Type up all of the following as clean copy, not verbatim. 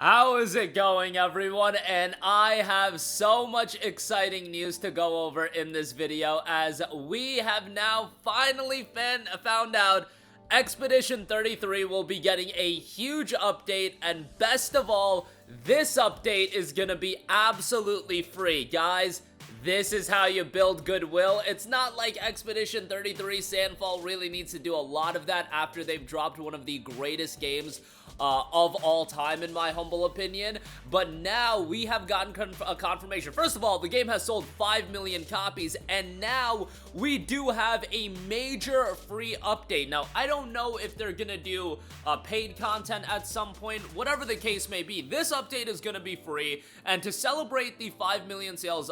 How is it going, everyone? And I have so much exciting news to go over in this video, as we have now finally found out Expedition 33 will be getting a huge update, and best of all, this update is gonna be absolutely free. Guys, this is how you build goodwill. It's not like Expedition 33 Sandfall really needs to do a lot of that after they've dropped one of the greatest games of all time, in my humble opinion. But now we have gotten a confirmation. First of all, the game has sold 5 million copies, and now we do have a major free update. Now, I don't know if they're gonna do paid content at some point. Whatever the case may be, this update is gonna be free, and to celebrate the 5 million sales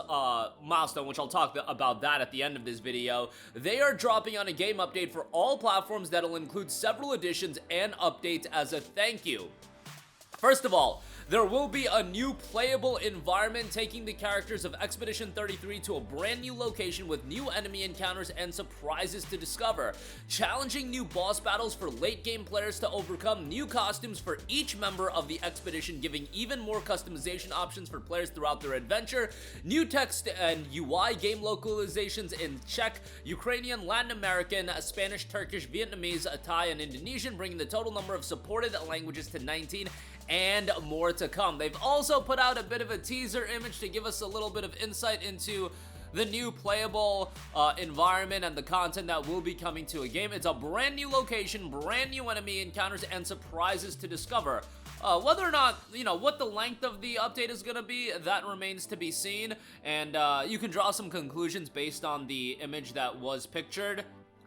milestone, which I'll talk about that at the end of this video, they are dropping on a game update for all platforms that'll include several additions and updates as a thank you. First of all, there will be a new playable environment, taking the characters of Expedition 33 to a brand new location with new enemy encounters and surprises to discover. Challenging new boss battles for late game players to overcome, new costumes for each member of the expedition, giving even more customization options for players throughout their adventure. New text and UI game localizations in Czech, Ukrainian, Latin American, Spanish, Turkish, Vietnamese, Thai, and Indonesian, bringing the total number of supported languages to 19. And more to come. They've also put out a bit of a teaser image to give us a little bit of insight into the new playable environment and the content that will be coming to a game. It's a brand new location, brand new enemy encounters, and surprises to discover. Whether or not, what the length of the update is gonna be, that remains to be seen, and you can draw some conclusions based on the image that was pictured.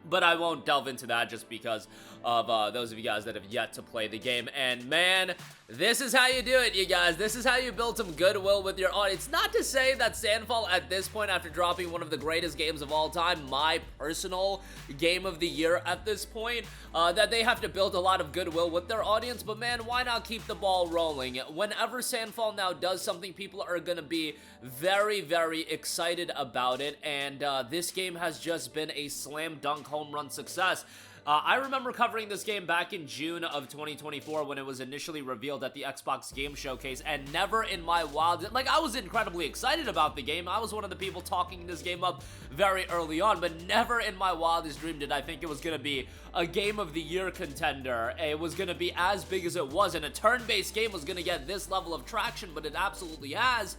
But I won't delve into that just because of those of you guys that have yet to play the game. And man, this is how you do it, you guys. This is how you build some goodwill with your audience. Not to say that Sandfall at this point, after dropping one of the greatest games of all time, my personal game of the year at this point, that they have to build a lot of goodwill with their audience. But man, why not keep the ball rolling? Whenever Sandfall now does something, people are going to be very, very excited about it. And this game has just been a slam dunk home run success. I remember covering this game back in June of 2024 when it was initially revealed at the Xbox Game Showcase, and never in my wildest, I was incredibly excited about the game. I was one of the people talking this game up very early on, but never in my wildest dream did I think it was going to be a Game of the Year contender. It was going to be as big as it was, and a turn-based game was going to get this level of traction, but it absolutely has.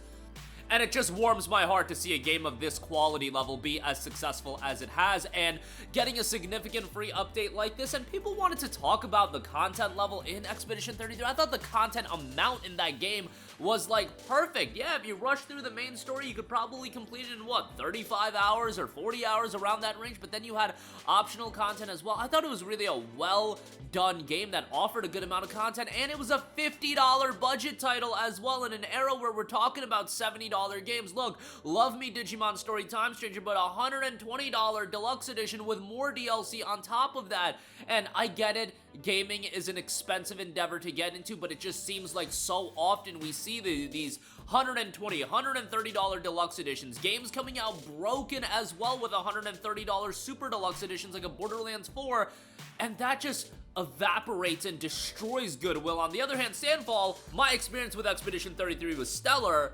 And it just warms my heart to see a game of this quality level be as successful as it has, and getting a significant free update like this. And people wanted to talk about the content level in Expedition 33. I thought the content amount in that game was perfect. Yeah, if you rush through the main story, you could probably complete it in 35 hours or 40 hours, around that range. But then you had optional content as well. I thought it was really a well done game that offered a good amount of content, and it was a $50 budget title as well, in an era where we're talking about $70 games. Look, love me Digimon Story Time Stranger, but $120 deluxe edition with more DLC on top of that. And I get it, gaming is an expensive endeavor to get into, but it just seems like so often we see these $120, $130 deluxe editions, games coming out broken as well with $130 super deluxe editions like a Borderlands 4, and that just evaporates and destroys goodwill. On the other hand, Sandfall, my experience with Expedition 33 was stellar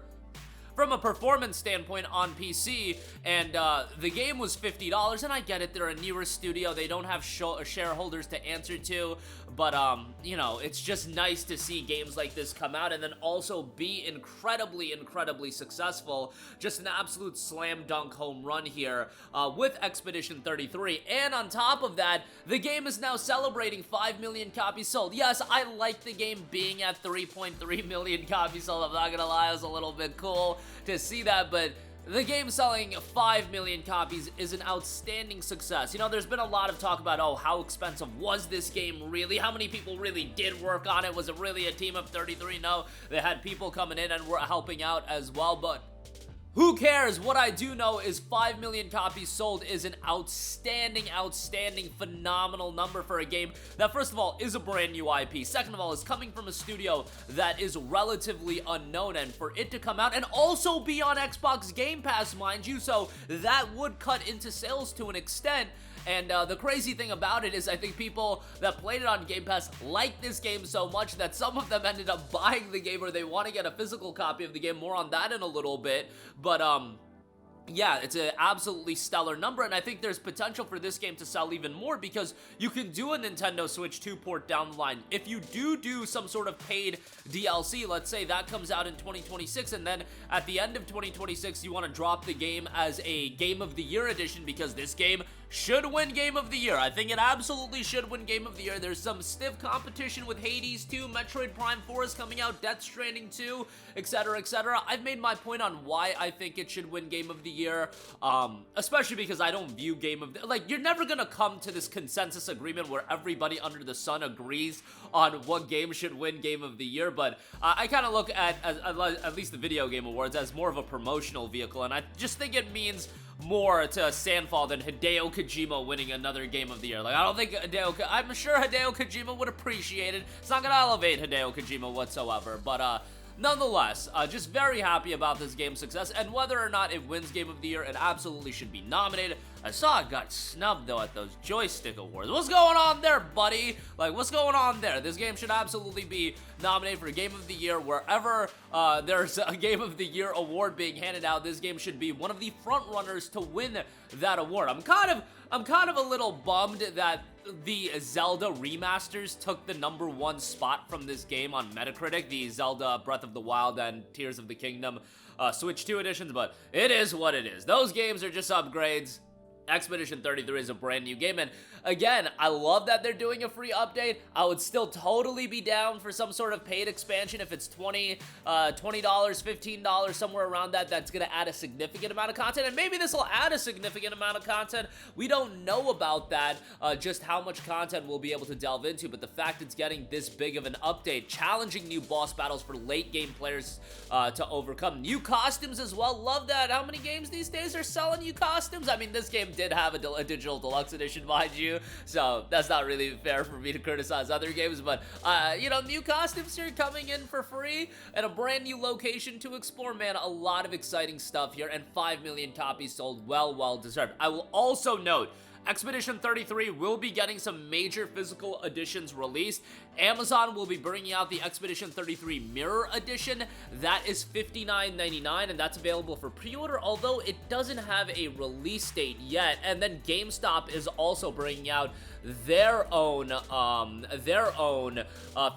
from a performance standpoint on PC, and the game was $50, and I get it, they're a newer studio, they don't have shareholders to answer to, but it's just nice to see games like this come out and then also be incredibly successful. Just an absolute slam dunk home run here with Expedition 33, and on top of that, the game is now celebrating 5 million copies sold. Yes, I like the game being at 3.3 million copies sold, I'm not gonna lie, it was a little bit cool to see that, but the game selling 5 million copies is an outstanding success. There's been a lot of talk about, oh, how expensive was this game really? How many people really did work on it? Was it really a team of 33? No, they had people coming in and were helping out as well, but who cares? What I do know is 5 million copies sold is an outstanding, phenomenal number for a game that, first of all, is a brand new IP. Second of all, is coming from a studio that is relatively unknown, and for it to come out and also be on Xbox Game Pass, mind you, so that would cut into sales to an extent. And the crazy thing about it is I think people that played it on Game Pass like this game so much that some of them ended up buying the game, or they want to get a physical copy of the game. More on that in a little bit, but yeah, it's an absolutely stellar number, and I think there's potential for this game to sell even more because you can do a Nintendo Switch 2 port down the line. If you do some sort of paid DLC, let's say that comes out in 2026, and then at the end of 2026, you want to drop the game as a Game of the Year edition because this game should win Game of the Year. I think it absolutely should win Game of the Year. There's some stiff competition with Hades 2, Metroid Prime 4 is coming out, Death Stranding 2, etc., etc. I've made my point on why I think it should win Game of the Year, especially because I don't view Game of the... Like, you're never gonna come to this consensus agreement where everybody under the sun agrees on what game should win Game of the Year, but I kind of look at least the Video Game Awards as more of a promotional vehicle, and I just think it means more to Sandfall than Hideo Kojima winning another Game of the Year. Like, I don't think I'm sure Hideo Kojima would appreciate it. It's not gonna elevate Hideo Kojima whatsoever, but nonetheless, just very happy about this game's success, and whether or not it wins Game of the Year, it absolutely should be nominated. I saw it got snubbed, though, at those Joystick Awards. What's going on there, buddy? Like, what's going on there? This game should absolutely be nominated for Game of the Year. Wherever there's a Game of the Year award being handed out, this game should be one of the front runners to win that award. I'm kind of a little bummed that the Zelda remasters took the #1 spot from this game on Metacritic, the Zelda Breath of the Wild and Tears of the Kingdom Switch 2 editions, but it is what it is. Those games are just upgrades. Expedition 33 is a brand new game, and again, I love that they're doing a free update. I would still totally be down for some sort of paid expansion if it's $20, $15, somewhere around that. That's going to add a significant amount of content, and maybe this will add a significant amount of content. We don't know about that, just how much content we'll be able to delve into, but the fact it's getting this big of an update, challenging new boss battles for late game players to overcome. New costumes as well, love that. How many games these days are selling new costumes? I mean, this game did have a digital deluxe edition, mind you, so that's not really fair for me to criticize other games, but you know, new costumes are coming in for free and a brand new location to explore. Man, a lot of exciting stuff here, and 5 million copies sold. Well deserved. I will also note Expedition 33 will be getting some major physical editions released. Amazon will be bringing out the Expedition 33 Mirror Edition. That is $59.99, and that's available for pre-order, although it doesn't have a release date yet. And then GameStop is also bringing out their own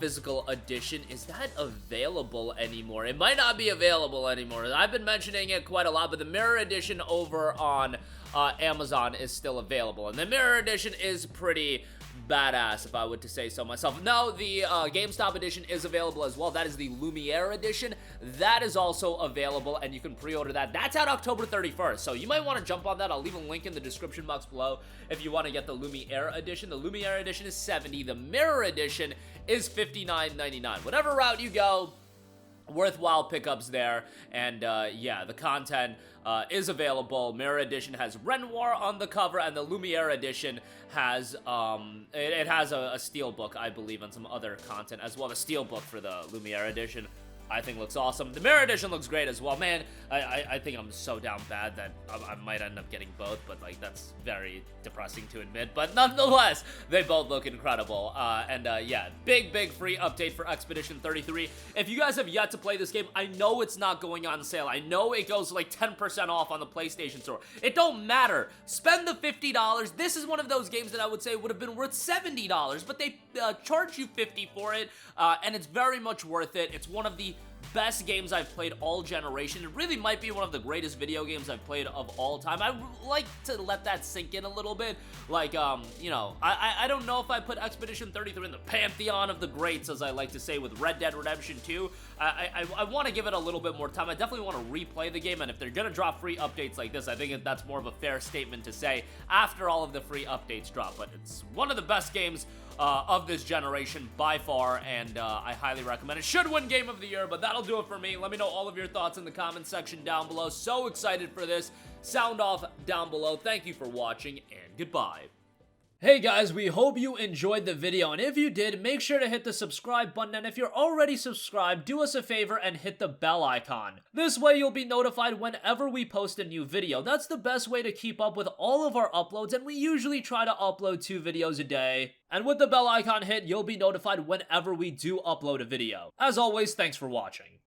physical edition. Is that available anymore? It might not be available anymore. I've been mentioning it quite a lot, but the Mirror Edition over on Amazon is still available, and the Mirror Edition is pretty badass, if I would to say so myself. No, the GameStop edition is available as well. That is the Lumiere edition. That is also available, and you can pre-order that. That's out October 31st, so you might want to jump on that. I'll leave a link in the description box below if you want to get the Lumiere edition. The Lumiere edition is $70. The Mirror edition is $59.99. Whatever route you go, worthwhile pickups there, and yeah, the content is available. Mirror Edition has Renoir on the cover, and the Lumiere Edition has it has a steelbook, I believe, and some other content as well. The steelbook for the Lumiere Edition, I think, looks awesome. The Mirror Edition looks great as well. Man, I think I'm so down bad that I might end up getting both, but like, that's very depressing to admit, but nonetheless, they both look incredible. And yeah, big free update for Expedition 33. If you guys have yet to play this game, I know it's not going on sale. I know it goes like 10% off on the PlayStation Store. It don't matter. Spend the $50. This is one of those games that I would say would have been worth $70, but they charge you $50 for it, and it's very much worth it. It's one of the best games I've played all generation. It really might be one of the greatest video games I've played of all time. I like to let that sink in a little bit. Like, you know, I don't know if I put Expedition 33 in the pantheon of the greats, as I like to say with Red Dead Redemption 2. I want to give it a little bit more time. I definitely want to replay the game, and if they're gonna drop free updates like this, I think that's more of a fair statement to say after all of the free updates drop. But it's one of the best games of this generation by far, and I highly recommend it. Should win Game of the Year, but that'll do it for me. Let me know all of your thoughts in the comment section down below. So excited for this. Sound off down below. Thank you for watching, and goodbye. Hey guys, we hope you enjoyed the video, and if you did, make sure to hit the subscribe button, and if you're already subscribed, do us a favor and hit the bell icon. This way you'll be notified whenever we post a new video. That's the best way to keep up with all of our uploads, and we usually try to upload 2 videos a day. And with the bell icon hit, you'll be notified whenever we do upload a video. As always, thanks for watching.